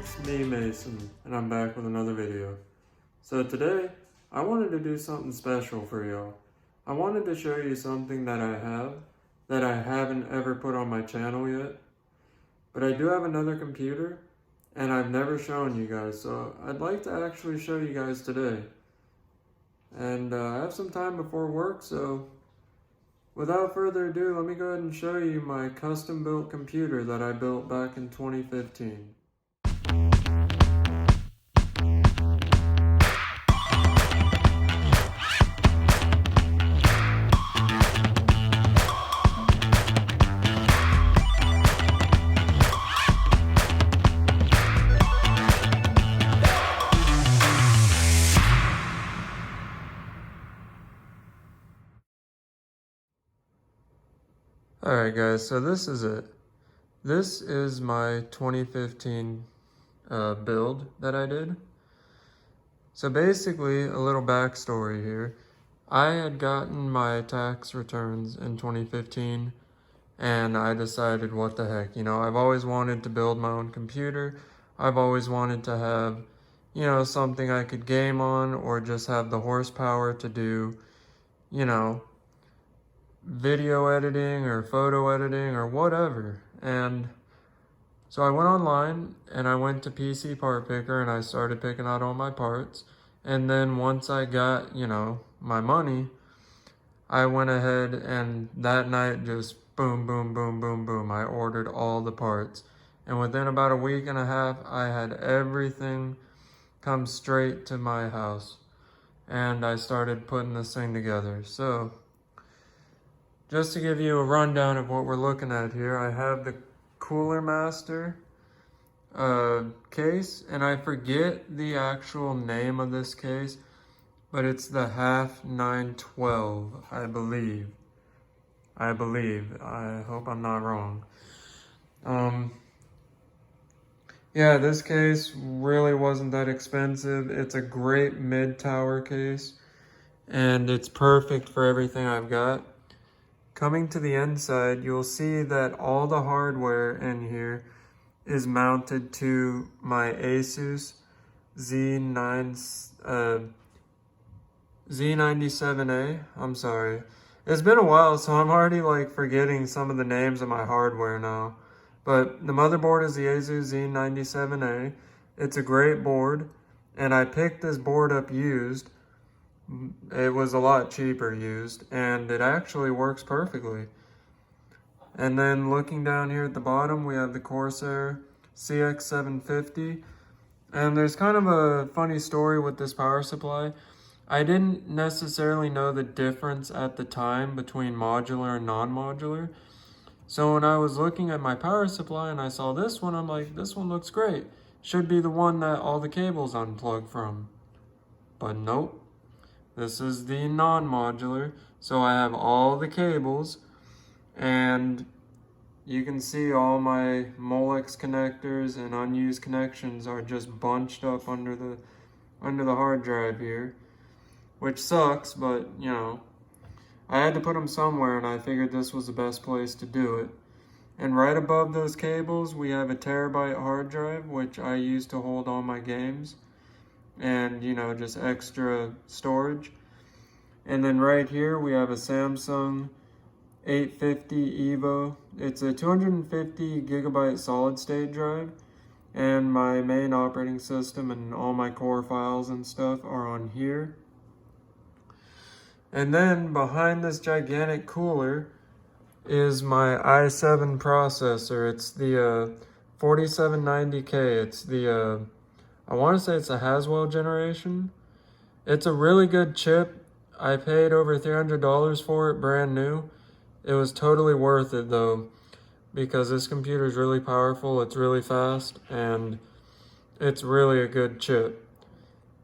it's me, Mason, and I'm back with another video. So today, I wanted to do something special for y'all. I wanted to show you something that I have that I haven't ever put on my channel yet. But I do have another computer, and I've never shown you guys, so I'd like to actually show you guys today. And I have some time before work, so without further ado, let me go ahead and show you my custom-built computer that I built back in 2015. Alright guys, so this is it. This is my 2015 build that I did. So basically, a little backstory here. I had gotten my tax returns in 2015 and I decided what the heck, I've always wanted to build my own computer. I've always wanted to have, something I could game on or just have the horsepower to do, video editing or photo editing or whatever. And so I went online and I went to PC Part Picker and I started picking out all my parts. And then once I got, my money, I went ahead and that night just boom, boom, boom, boom, boom. I ordered all the parts. And within about a week and a half, I had everything come straight to my house. And I started putting this thing together. So just to give you a rundown of what we're looking at here, I have the Cooler Master case, and I forget the actual name of this case, but it's the half 912, I believe. I hope I'm not wrong. Yeah, this case really wasn't that expensive. It's a great mid-tower case, and it's perfect for everything I've got. Coming to the inside, you'll see that all the hardware in here is mounted to my Asus Z97A. I'm sorry. It's been a while, so I'm already forgetting some of the names of my hardware now. But the motherboard is the Asus Z97A. It's a great board, and I picked this board up used. It was a lot cheaper used, and it actually works perfectly. And then looking down here at the bottom, we have the Corsair CX750. And there's kind of a funny story with this power supply. I didn't necessarily know the difference at the time between modular and non-modular. So when I was looking at my power supply and I saw this one, I'm like, this one looks great. Should be the one that all the cables unplug from. But nope. This is the non-modular, so I have all the cables, and you can see all my Molex connectors and unused connections are just bunched up under the hard drive here, which sucks, but I had to put them somewhere, and I figured this was the best place to do it. And right above those cables, we have a terabyte hard drive, which I use to hold all my games. And just extra storage. And then right here we have a Samsung 850 EVO. It's a 250 gigabyte solid state drive, and my main operating system and all my core files and stuff are on here. And then behind this gigantic cooler is my i7 processor. It's the 4790K. It's the I want to say it's a Haswell generation. It's a really good chip. I paid over $300 for it, brand new. It was totally worth it though, because this computer is really powerful, it's really fast, and it's really a good chip.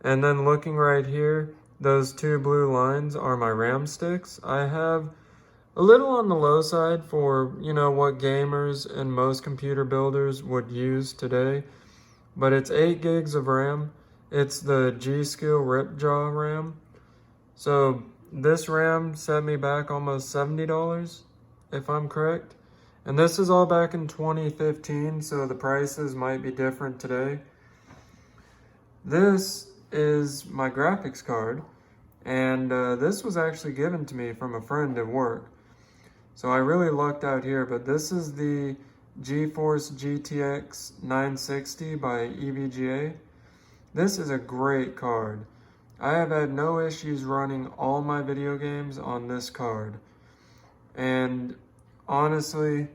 And then looking right here, those two blue lines are my RAM sticks. I have a little on the low side for, what gamers and most computer builders would use today. But it's 8 gigs of RAM. It's the G-Skill Ripjaw RAM. So this RAM set me back almost $70, if I'm correct. And this is all back in 2015, so the prices might be different today. This is my graphics card, and this was actually given to me from a friend at work. So I really lucked out here, but this is the GeForce GTX 960 by EVGA. This is a great card. I have had no issues running all my video games on this card. And honestly,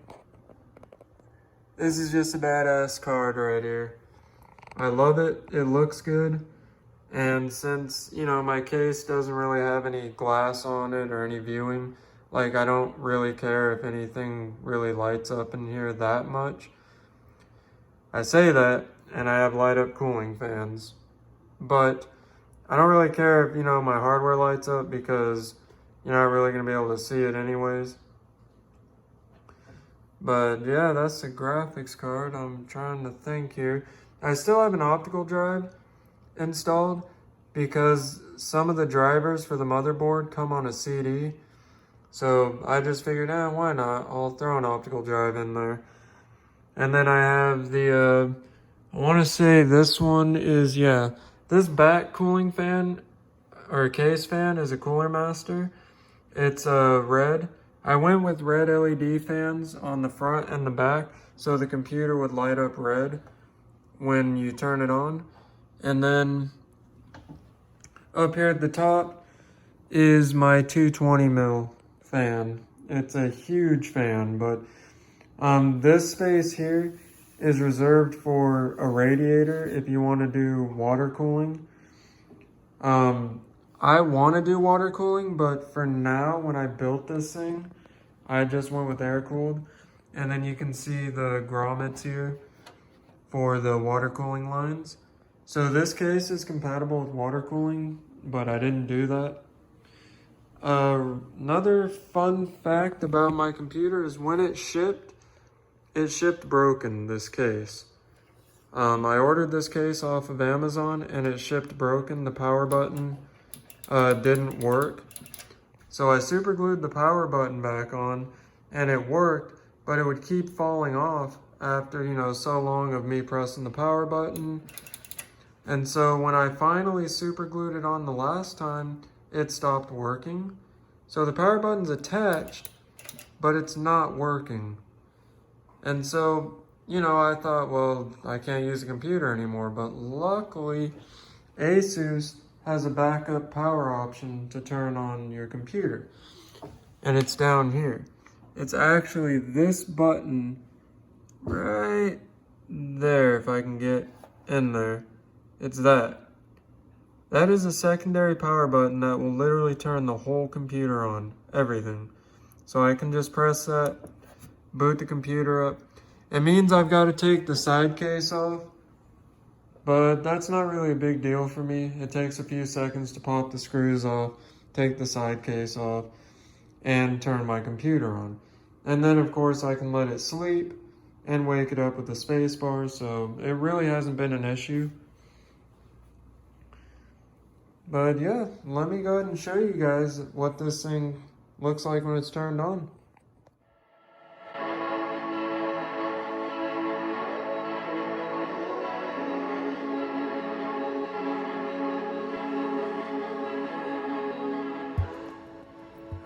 this is just a badass card right here. I love it. It looks good. And since, you know, my case doesn't really have any glass on it or any viewing, like I don't really care if anything really lights up in here that much. I say that, and I have light up cooling fans. But I don't really care if, you know, my hardware lights up because you're not really going to be able to see it anyways. But yeah, that's the graphics card. I'm trying to think here. I still have an optical drive installed because some of the drivers for the motherboard come on a CD. So I just figured, why not? I'll throw an optical drive in there. And then I have the, I want to say this one is, this back cooling fan or case fan is a Cooler Master. It's red. I went with red LED fans on the front and the back so the computer would light up red when you turn it on. And then up here at the top is my 220 mil fan. It's a huge fan, but this space here is reserved for a radiator if you want to do water cooling. I want to do water cooling, but for now, when I built this thing, I just went with air cooled. And then you can see the grommets here for the water cooling lines. So this case is compatible with water cooling, but I didn't do that. Another fun fact about my computer is when it shipped broken, this case. I ordered this case off of Amazon and it shipped broken. The power button didn't work. So I super glued the power button back on and it worked, but it would keep falling off after, you know, so long of me pressing the power button. And so when I finally super glued it on the last time, it stopped working. So the power button's attached, but it's not working. And so, you know, I thought, well, I can't use the computer anymore. But luckily, Asus has a backup power option to turn on your computer. And it's down here. It's actually this button right there, if I can get in there. It's that. That is a secondary power button that will literally turn the whole computer on, everything. So I can just press that, boot the computer up. It means I've got to take the side case off, but that's not really a big deal for me. It takes a few seconds to pop the screws off, take the side case off, and turn my computer on. And then of course I can let it sleep and wake it up with the space bar, so it really hasn't been an issue. But yeah, let me go ahead and show you guys what this thing looks like when it's turned on.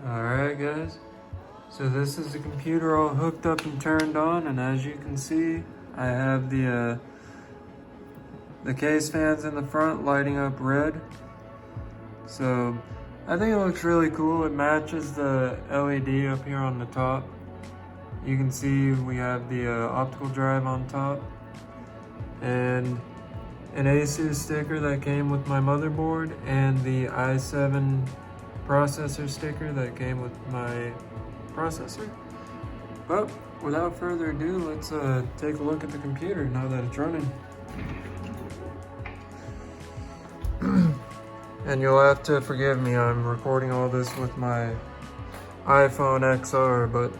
Alright guys, so this is the computer all hooked up and turned on, and as you can see, I have the case fans in the front lighting up red. So I think it looks really cool. It matches the LED up here on the top. You can see we have the optical drive on top and an Asus sticker that came with my motherboard and the i7 processor sticker that came with my processor. But without further ado, let's take a look at the computer now that it's running. And you'll have to forgive me, I'm recording all this with my iPhone XR, but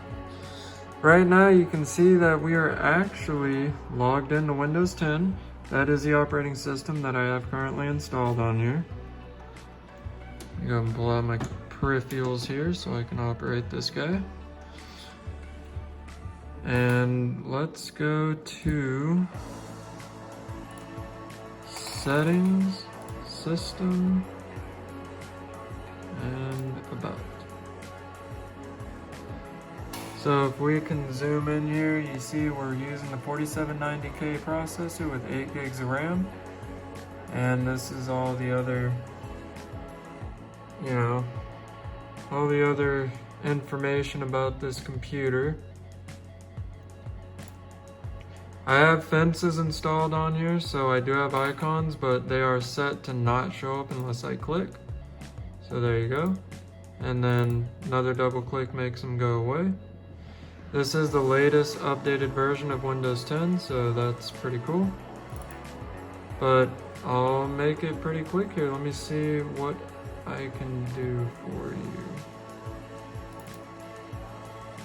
right now you can see that we are actually logged into Windows 10. That is the operating system that I have currently installed on here. I'm going to pull out my peripherals here so I can operate this guy. And let's go to settings, system, and about. So if we can zoom in here, you see we're using the 4790K processor with 8 gigs of RAM. And this is all the other, all the other information about this computer. I have fences installed on here, so I do have icons, but they are set to not show up unless I click. So there you go. And then another double click makes them go away. This is the latest updated version of Windows 10, so that's pretty cool. But I'll make it pretty quick here. Let me see what I can do for you.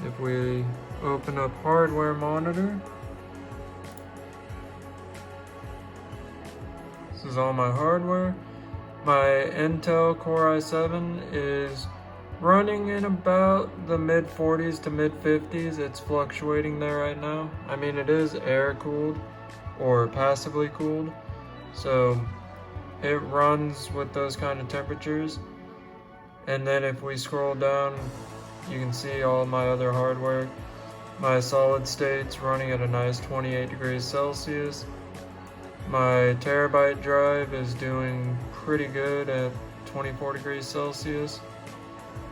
If we open up hardware monitor, this is all my hardware. My Intel Core i7 is running in about the mid 40s to mid 50s. It's fluctuating there right now. I mean, it is air cooled or passively cooled, so it runs with those kind of temperatures. And then if we scroll down, you can see all my other hardware. My solid state's running at a nice 28 degrees Celsius. My terabyte drive is doing pretty good at 24 degrees Celsius.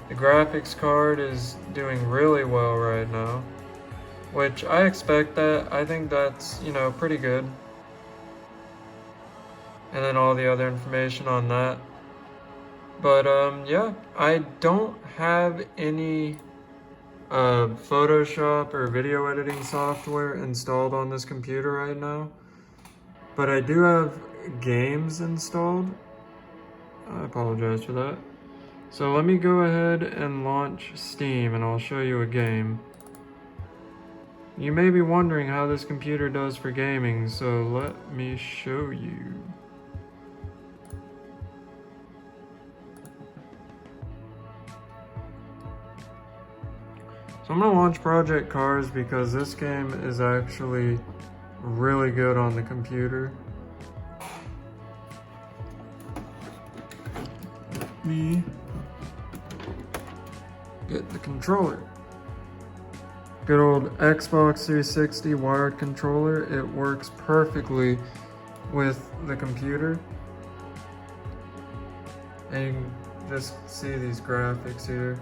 The graphics card is doing really well right now, which I expect that. I think that's, pretty good. And then all the other information on that. But yeah, I don't have any Photoshop or video editing software installed on this computer right now. But I do have games installed. I apologize for that. So let me go ahead and launch Steam and I'll show you a game. You may be wondering how this computer does for gaming, so let me show you. So I'm gonna launch Project Cars because this game is actually really good on the computer. Let me get the controller. Good old Xbox 360 wired controller. It works perfectly with the computer. And you can just see these graphics here.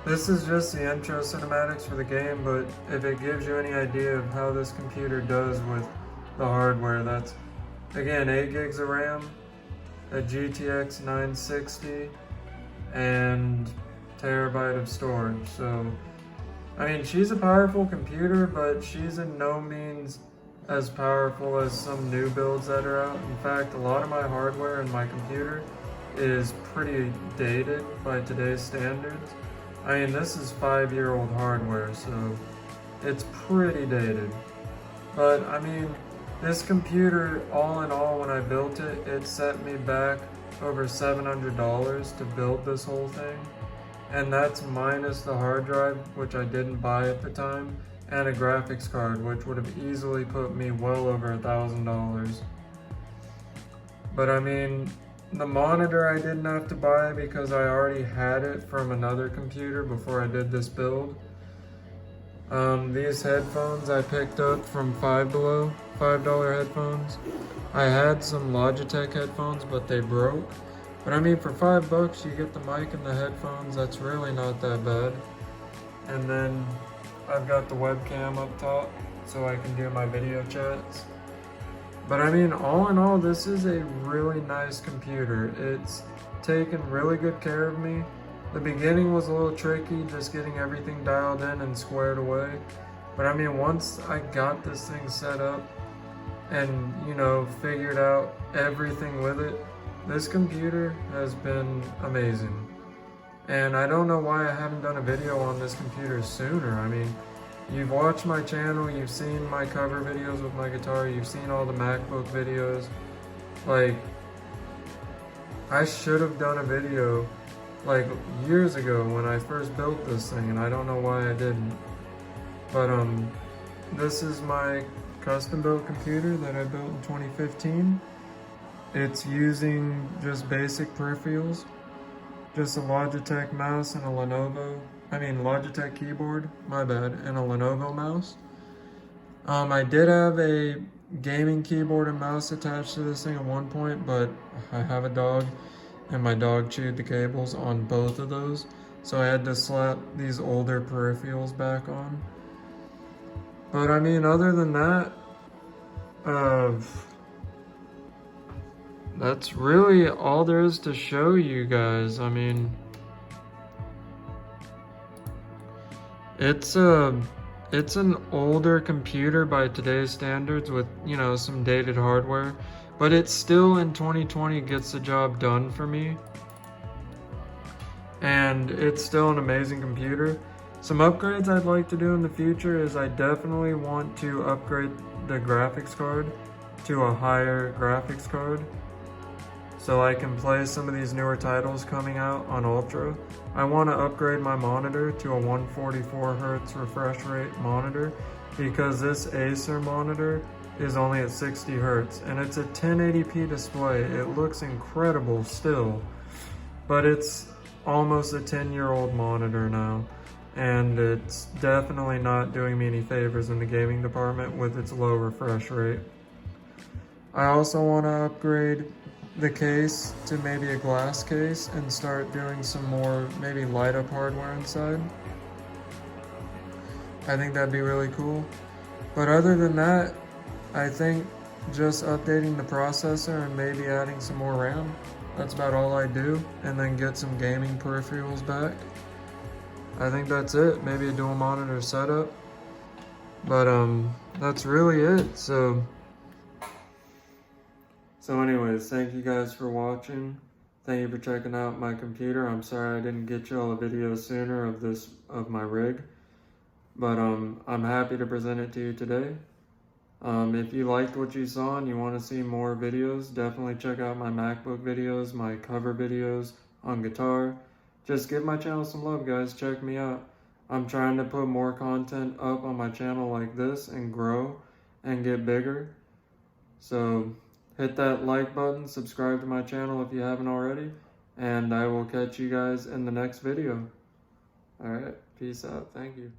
This is just the intro cinematics for the game, but if it gives you any idea of how this computer does with the hardware, that's, again, 8 gigs of RAM, a GTX 960, and terabyte of storage. So, I mean, she's a powerful computer, but she's in no means as powerful as some new builds that are out. In fact, a lot of my hardware in my computer is pretty dated by today's standards. I mean, this is 5-year-old hardware, so it's pretty dated. But, I mean, this computer, all in all, when I built it, it set me back over $700 to build this whole thing. And that's minus the hard drive, which I didn't buy at the time, and a graphics card, which would have easily put me well over $1,000. But, I mean, the monitor I didn't have to buy because I already had it from another computer before I did this build. These headphones I picked up from Five Below, $5 headphones. I had some Logitech headphones, but they broke. But I mean, for $5 you get the mic and the headphones. That's really not that bad. And then I've got the webcam up top so I can do my video chats. But I mean, all in all, this is a really nice computer. It's taken really good care of me. The beginning was a little tricky, just getting everything dialed in and squared away. But I mean, once I got this thing set up and, figured out everything with it, this computer has been amazing. And I don't know why I haven't done a video on this computer sooner. I mean, you've watched my channel, you've seen my cover videos with my guitar, you've seen all the MacBook videos. Like, I should have done a video like years ago when I first built this thing, and I don't know why I didn't. But this is my custom built computer that I built in 2015. It's using just basic peripherals, just a Logitech mouse and a Logitech keyboard, my bad, and a Lenovo mouse. I did have a gaming keyboard and mouse attached to this thing at one point, but I have a dog and my dog chewed the cables on both of those, so I had to slap these older peripherals back on. But I mean, other than that, that's really all there is to show you guys. I mean, it's an older computer by today's standards with, you know, some dated hardware, but it still in 2020 gets the job done for me. And it's still an amazing computer. Some upgrades I'd like to do in the future is I definitely want to upgrade the graphics card to a higher graphics card, so I can play some of these newer titles coming out on Ultra. I want to upgrade my monitor to a 144 Hz refresh rate monitor, because this Acer monitor is only at 60 Hz and it's a 1080p display. It looks incredible still, but it's almost a 10-year-old monitor now, and it's definitely not doing me any favors in the gaming department with its low refresh rate. I also want to upgrade the case to maybe a glass case and start doing some more maybe light up hardware inside. I think that'd be really cool. But other than that, I think just updating the processor and maybe adding some more RAM. That's about all I do, and then get some gaming peripherals back. I think that's it. Maybe a dual monitor setup. But that's really it. So anyways, thank you guys for watching. Thank you for checking out my computer. I'm sorry I didn't get y'all a video sooner of my rig, but I'm happy to present it to you today. If you liked what you saw and you want to see more videos, definitely check out my MacBook videos, my cover videos on guitar. Just give my channel some love, guys. Check me out. I'm trying to put more content up on my channel like this and grow and get bigger. So hit that like button, subscribe to my channel if you haven't already, and I will catch you guys in the next video. Alright, peace out. Thank you.